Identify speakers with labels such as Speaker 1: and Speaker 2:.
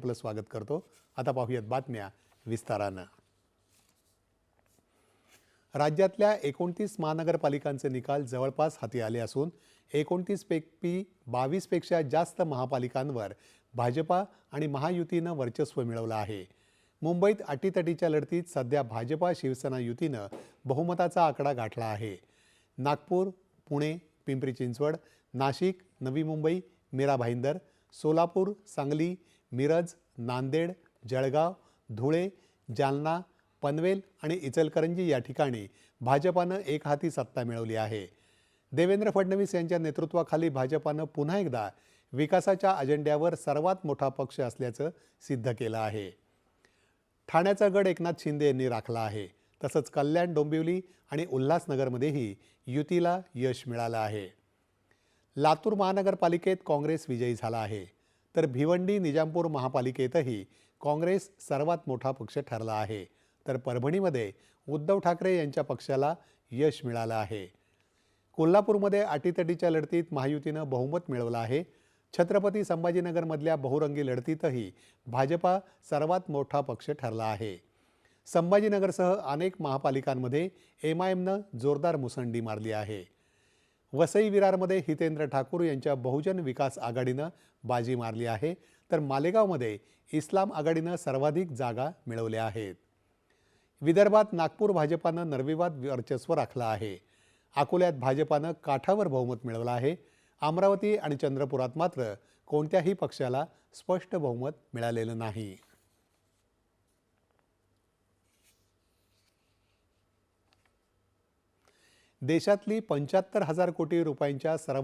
Speaker 1: आपलं स्वागत करतो। आता पाहूयात बातम्या विस्तारानं। राज्यातल्या 29 महानगरपालिकांचे निकाल जवळपास हाती आले असून 29 पैकी 22 पेक्षा जास्त महापालिकांवर भाजपा आणि महायुतीनं वर्चस्व मिळवलं आहे। मुंबईत अटीतटीच्या लढतीत सध्या भाजपा शिवसेना युतीनं बहुमताचा आकडा गाठला आहे। नागपूर, पुणे, पिंपरी चिंचवड, नाशिक, नवी मुंबई, मीरा भाईंदर, सोलापूर, सांगली, मिरज, नांदेड, जळगाव, धुळे, जालना, पनवेल आणि इचलकरंजी या ठिकाणी भाजपानं एकहाती सत्ता मिळवली आहे। देवेंद्र फडणवीस यांच्या नेतृत्वाखाली भाजपानं पुन्हा एकदा विकासाच्या अजेंड्यावर सर्वात मोठा पक्ष असल्याचं सिद्ध केलं आहे। ठाण्याचा गड एकनाथ शिंदे यांनी राखला आहे। तसंच कल्याण, डोंबिवली आणि उल्हासनगरमध्येही युतीला यश मिळालं आहे। लातूर महानगरपालिकेत काँग्रेस विजयी झाला आहे, तर भिवंडी, निजामपूर महापालिकेतही काँग्रेस सर्वात मोठा पक्ष ठरला आहे, तर परभणीमध्ये उद्धव ठाकरे यांच्या पक्षाला यश मिळालं आहे। कोल्हापूरमध्ये अटीतटीच्या लढतीत महायुतीनं बहुमत मिळवलं आहे। छत्रपती संभाजीनगरमधल्या बहुरंगी लढतीतही भाजपा सर्वात मोठा पक्ष ठरला आहे। संभाजीनगरसह अनेक महापालिकांमध्ये एमआयएमनं जोरदार मुसंडी मारली आहे। वसई विरारमध्ये हितेंद्र ठाकूर यांच्या बहुजन विकास आघाडीनं बाजी मारली आहे, तर मालेगावमध्ये इस्लाम आघाडीनं सर्वाधिक जागा मिळवल्या आहेत। विदर्भात नागपूर भाजपानं निर्विवाद वर्चस्व राखलं आहे। अकोल्यात भाजपानं काठावर बहुमत मिळवलं आहे। अमरावती आणि चंद्रपुरात मात्र कोणत्याही पक्षाला स्पष्ट बहुमत मिळालेलं नाही। देशातली 75,000 कोटी रुपयांच्या सर्वात